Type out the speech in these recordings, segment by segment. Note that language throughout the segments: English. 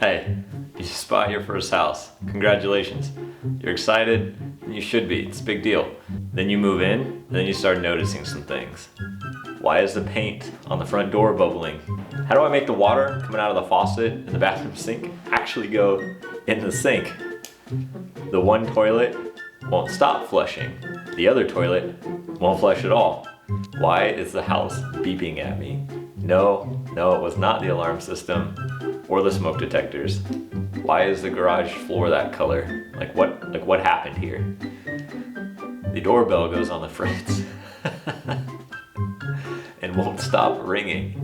Hey, you just bought your first house. Congratulations. You're excited, and you should be. It's a big deal. Then you move in, and then you start noticing some things. Why is the paint on the front door bubbling? How do I make the water coming out of the faucet in the bathroom sink actually go in the sink? The one toilet won't stop flushing. The other toilet won't flush at all. Why is the house beeping at me? No, it was not the alarm system or the smoke detectors. Why is the garage floor that color? Like what happened here? The doorbell goes on the fritz and won't stop ringing.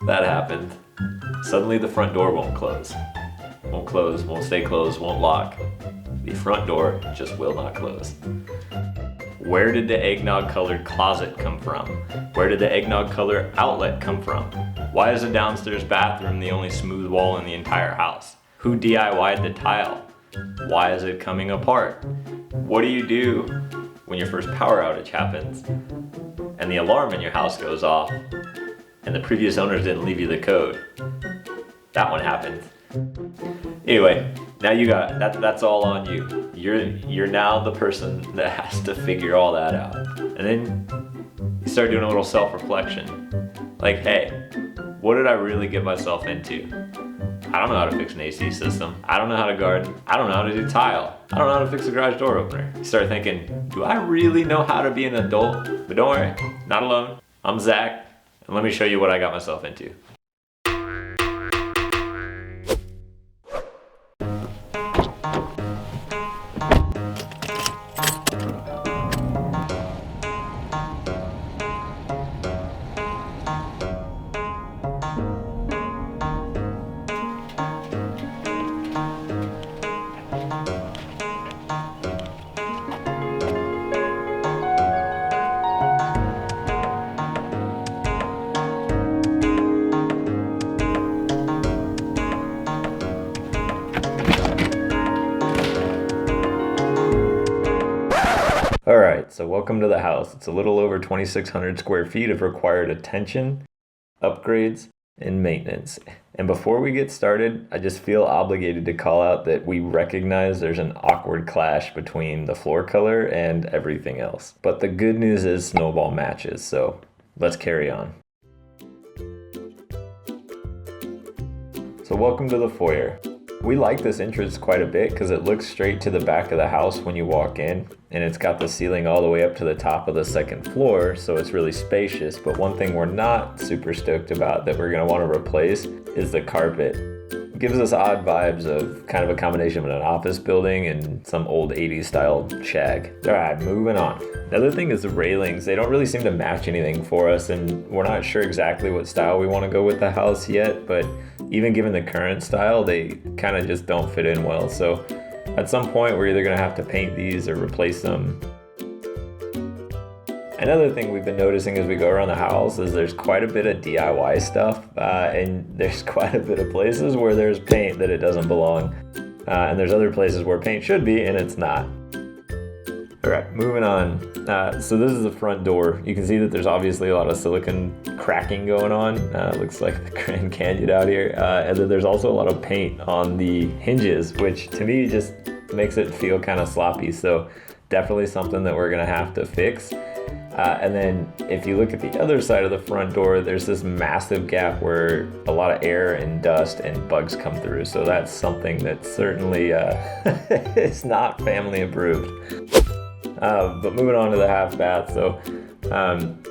That happened. Suddenly the front door won't close. Won't close, won't stay closed, won't lock. The front door just will not close. Where did the eggnog colored closet come from? Where did the eggnog color outlet come from? Why is the downstairs bathroom the only smooth wall in the entire house? Who DIY'd the tile? Why is it coming apart? What do you do when your first power outage happens and the alarm in your house goes off and the previous owners didn't leave you the code? That one happened. Anyway, now you got that's all on you. You're now the person that has to figure all that out. And then you start doing a little self-reflection. Like, hey, what did I really get myself into? I don't know how to fix an AC system. I don't know how to garden. I don't know how to do tile. I don't know how to fix a garage door opener. You start thinking, do I really know how to be an adult? But don't worry, not alone. I'm Zach, and let me show you what I got myself into. Alright, so welcome to the house. It's a little over 2,600 square feet of required attention, upgrades, and maintenance. And before we get started, I just feel obligated to call out that we recognize there's an awkward clash between the floor color and everything else. But the good news is snowball matches, so let's carry on. So welcome to the foyer. We like this entrance quite a bit because it looks straight to the back of the house when you walk in, and it's got the ceiling all the way up to the top of the second floor, so it's really spacious. But one thing we're not super stoked about that we're going to want to replace is the carpet. It gives us odd vibes of kind of a combination of an office building and some old 80s style shag. Alright, moving on. The other thing is the railings. They don't really seem to match anything for us, and we're not sure exactly what style we want to go with the house yet, but even given the current style, they kind of just don't fit in well. So at some point, we're either going to have to paint these or replace them. Another thing we've been noticing as we go around the house is there's quite a bit of DIY stuff, and there's quite a bit of places where there's paint that it doesn't belong. And there's other places where paint should be and it's not. All right, moving on. So this is the front door. You can see that there's obviously a lot of silicone cracking going on. Looks like the Grand Canyon out here. And then there's also a lot of paint on the hinges, which to me just makes it feel kind of sloppy. So definitely something that we're gonna have to fix. And then if you look at the other side of the front door, there's this massive gap where a lot of air and dust and bugs come through. So that's something that certainly is not family approved. But moving on to the half bath. So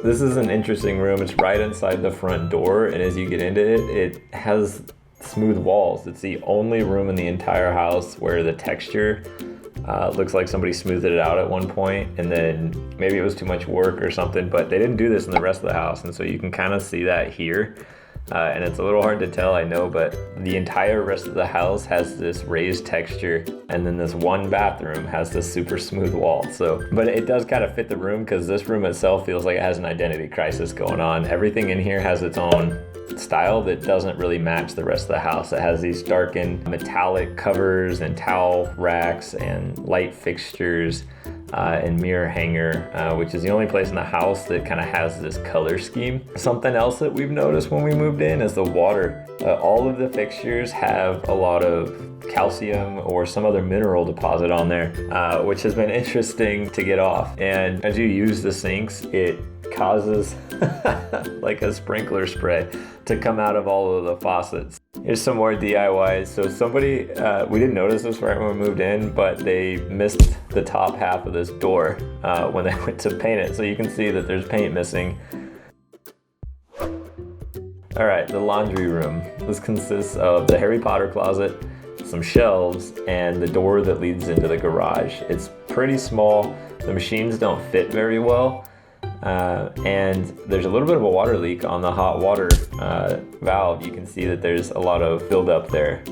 this is an interesting room. It's right inside the front door, and as you get into it, it has smooth walls. It's the only room in the entire house where the texture looks like somebody smoothed it out at one point, and then maybe it was too much work or something, but they didn't do this in the rest of the house, and so you can kind of see that here. And it's a little hard to tell, I know, but the entire rest of the house has this raised texture, and then this one bathroom has this super smooth wall. So, but it does kind of fit the room because this room itself feels like it has an identity crisis going on. Everything in here has its own style that doesn't really match the rest of the house. It has these darkened metallic covers and towel racks and light fixtures. and mirror hanger, which is the only place in the house that kind of has this color scheme. Something else that we've noticed when we moved in is the water. All of the fixtures have a lot of calcium or some other mineral deposit on there, which has been interesting to get off. And as you use the sinks, it causes like a sprinkler spray to come out of all of the faucets. Here's some more DIYs. So somebody, we didn't notice this right when we moved in, but they missed the top half of this door when they went to paint it. So you can see that there's paint missing. All right, the laundry room. This consists of the Harry Potter closet, some shelves, and the door that leads into the garage. It's pretty small. The machines don't fit very well. And there's a little bit of a water leak on the hot water valve. You can see that there's a lot of buildup there.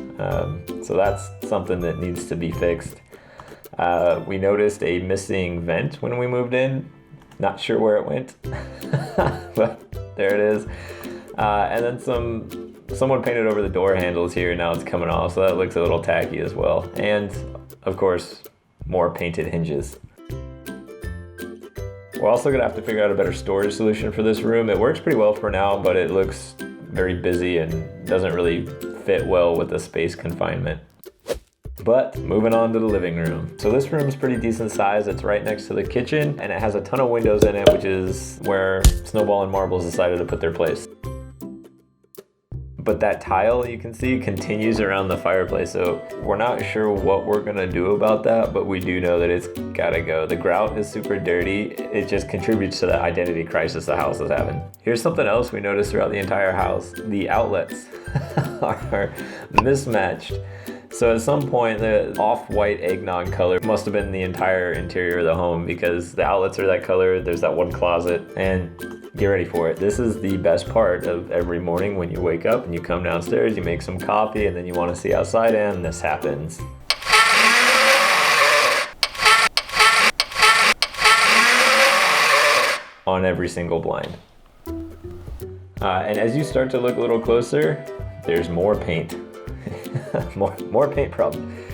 So that's something that needs to be fixed. We noticed a missing vent when we moved in. Not sure where it went, but there it is. And then someone painted over the door handles here, and now it's coming off, so that looks a little tacky as well. And of course, more painted hinges. We're also gonna have to figure out a better storage solution for this room. It works pretty well for now, but it looks very busy and doesn't really fit well with the space confinement. But moving on to the living room. So this room's pretty decent size. It's right next to the kitchen, and it has a ton of windows in it, which is where Snowball and Marbles decided to put their place. But that tile you can see continues around the fireplace, so we're not sure what we're gonna do about that, but we do know that it's gotta go. The grout is super dirty. It just contributes to the identity crisis the house is having. Here's something else we noticed throughout the entire house. The outlets are mismatched. So at some point, the off-white eggnog color must have been the entire interior of the home, because the outlets are that color. There's that one closet, and get ready for it. This is the best part of every morning when you wake up and you come downstairs, you make some coffee, and then you want to see outside, and this happens. On every single blind. And as you start to look a little closer, there's more paint. more paint problems.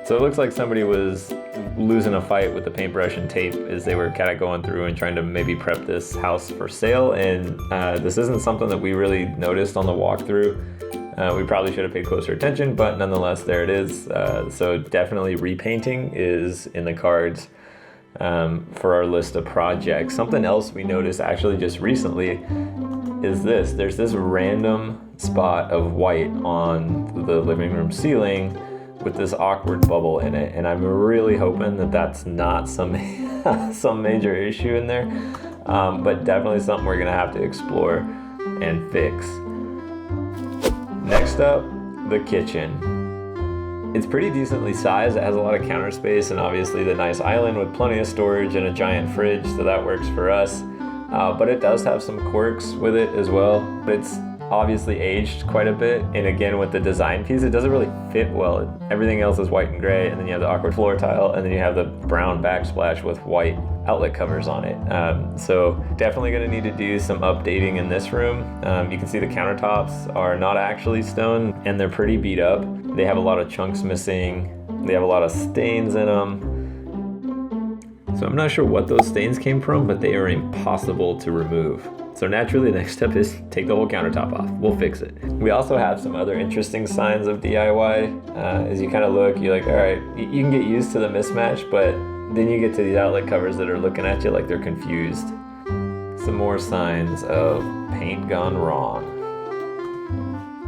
So it looks like somebody was losing a fight with the paintbrush and tape as they were kind of going through and trying to maybe prep this house for sale. And this isn't something that we really noticed on the walkthrough. We probably should have paid closer attention, but nonetheless, there it is. So definitely repainting is in the cards for our list of projects. Something else we noticed actually just recently is this. There's this random spot of white on the living room ceiling with this awkward bubble in it, and I'm really hoping that that's not some major issue in there, but definitely something we're gonna have to explore and fix. Next up, the kitchen. It's pretty decently sized. It has a lot of counter space and obviously the nice island with plenty of storage and a giant fridge, so that works for us. But it does have some quirks with it as well. It's obviously aged quite a bit, and again with the design piece, it doesn't really fit well. Everything else is white and gray, and then you have the awkward floor tile, and then you have the brown backsplash with white outlet covers on it. So definitely gonna need to do some updating in this room. You can see the countertops are not actually stone, and they're pretty beat up. They have a lot of chunks missing. They have a lot of stains in them. So I'm not sure what those stains came from, but they are impossible to remove. So naturally, the next step is take the whole countertop off. We'll fix it. We also have some other interesting signs of DIY. As you kind of look, you're like, all right, you can get used to the mismatch, but then you get to these outlet covers that are looking at you like they're confused. Some more signs of paint gone wrong.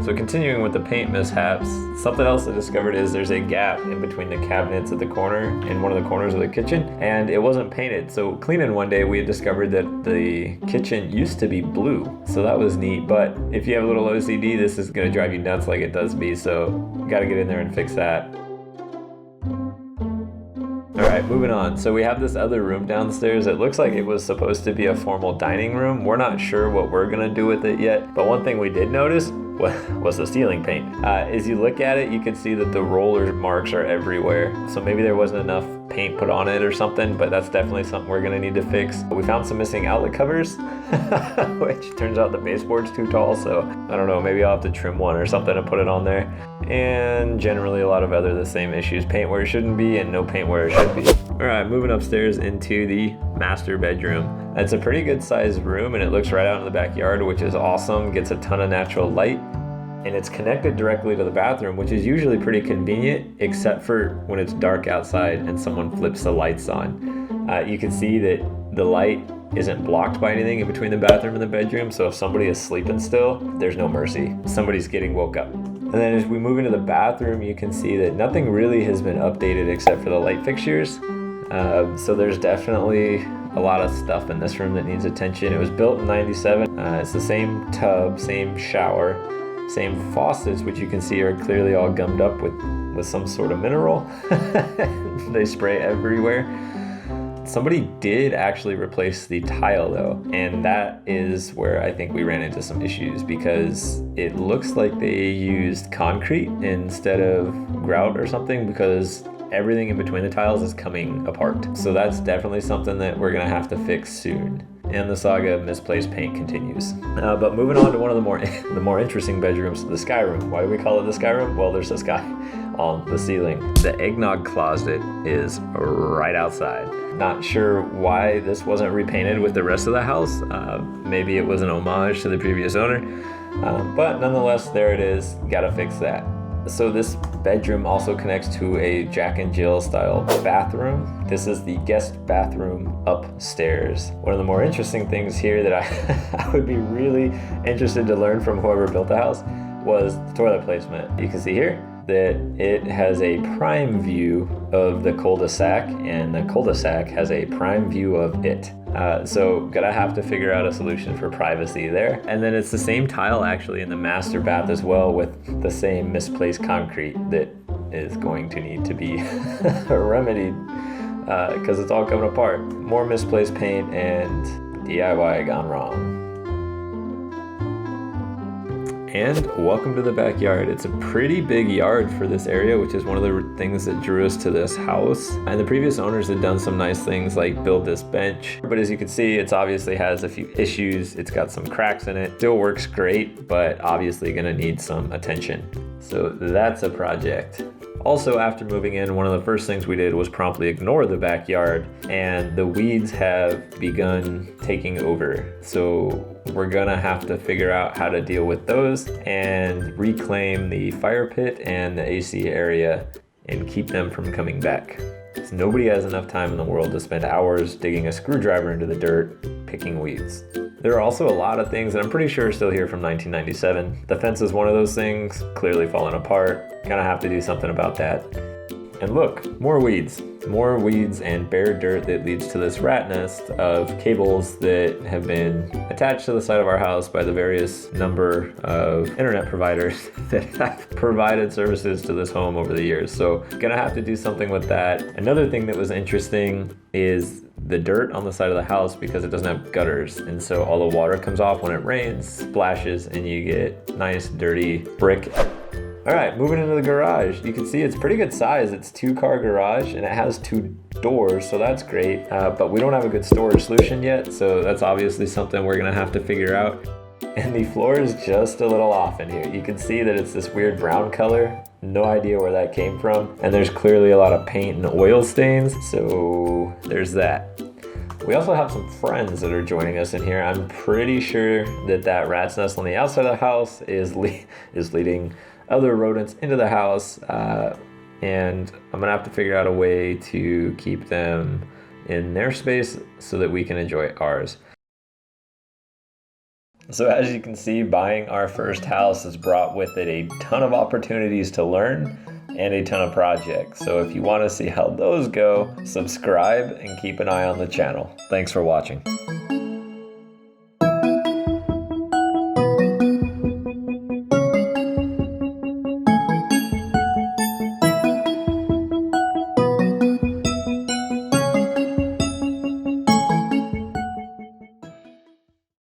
So continuing with the paint mishaps, something else I discovered is there's a gap in between the cabinets at the corner, in one of the corners of the kitchen, and it wasn't painted. So cleaning one day, we had discovered that the kitchen used to be blue. So that was neat, but if you have a little OCD, this is gonna drive you nuts like it does me, so gotta get in there and fix that. All right, moving on. So we have this other room downstairs. It looks like it was supposed to be a formal dining room. We're not sure what we're gonna do with it yet, but one thing we did notice was the ceiling paint. As you look at it, you can see that the roller marks are everywhere. So maybe there wasn't enough paint put on it or something, but that's definitely something we're gonna need to fix. We found some missing outlet covers, which turns out the baseboard's too tall, so I don't know, maybe I'll have to trim one or something and put it on there. and generally a lot of other the same issues. Paint where it shouldn't be and no paint where it should be. All right, moving upstairs into the master bedroom. It's a pretty good sized room and it looks right out in the backyard, which is awesome. Gets a ton of natural light and it's connected directly to the bathroom, which is usually pretty convenient, except for when it's dark outside and someone flips the lights on. You can see that the light isn't blocked by anything in between the bathroom and the bedroom, so if somebody is sleeping still, there's no mercy. Somebody's getting woke up. And then as we move into the bathroom, you can see that nothing really has been updated except for the light fixtures. So there's definitely a lot of stuff in this room that needs attention. It was built in '97. It's the same tub, same shower, same faucets, which you can see are clearly all gummed up with some sort of mineral. They spray everywhere. Somebody did actually replace the tile though, and that is where I think we ran into some issues because it looks like they used concrete instead of grout or something, because everything in between the tiles is coming apart. So that's definitely something that we're gonna have to fix soon. And the saga of misplaced paint continues. But moving on to one of the more interesting bedrooms, the sky room. Why do we call it the sky room? Well, there's a sky on the ceiling. The eggnog closet is right outside. Not sure why this wasn't repainted with the rest of the house. Maybe it was an homage to the previous owner. But nonetheless, there it is. Gotta fix that. So this bedroom also connects to a Jack and Jill style bathroom. This is the guest bathroom upstairs. One of the more interesting things here that I would be really interested to learn from whoever built the house was the toilet placement. You can see here that it has a prime view of the cul-de-sac, and the cul-de-sac has a prime view of it. So gonna have to figure out a solution for privacy there. And then it's the same tile actually in the master bath as well, with the same misplaced concrete that is going to need to be remedied because it's all coming apart. More misplaced paint and DIY gone wrong. And welcome to the backyard. It's a pretty big yard for this area, which is one of the things that drew us to this house. And the previous owners had done some nice things like build this bench. But as you can see, it obviously has a few issues. It's got some cracks in it. Still works great, but obviously gonna need some attention. So that's a project. Also, after moving in, one of the first things we did was promptly ignore the backyard, and the weeds have begun taking over. So we're gonna have to figure out how to deal with those and reclaim the fire pit and the AC area and keep them from coming back. So nobody has enough time in the world to spend hours digging a screwdriver into the dirt, picking weeds. There are also a lot of things that I'm pretty sure are still here from 1997. The fence is one of those things, clearly falling apart. Gonna have to do something about that. And look, more weeds and bare dirt that leads to this rat nest of cables that have been attached to the side of our house by the various number of internet providers that have provided services to this home over the years. So gonna have to do something with that. Another thing that was interesting is the dirt on the side of the house, because it doesn't have gutters, and so all the water comes off when it rains, splashes, and you get nice dirty brick. All right, moving into the garage. You can see it's pretty good size. It's 2-car garage and it has 2 doors, so that's great. But we don't have a good storage solution yet, so that's obviously something we're gonna have to figure out. And the floor is just a little off in here. You can see that it's this weird brown color. No idea where that came from. And there's clearly a lot of paint and oil stains, so there's that. We also have some friends that are joining us in here. I'm pretty sure that rat's nest on the outside of the house is leading other rodents into the house, and I'm gonna have to figure out a way to keep them in their space so that we can enjoy ours. So as you can see, buying our first house has brought with it a ton of opportunities to learn and a ton of projects. So if you want to see how those go, subscribe and keep an eye on the channel. Thanks for watching.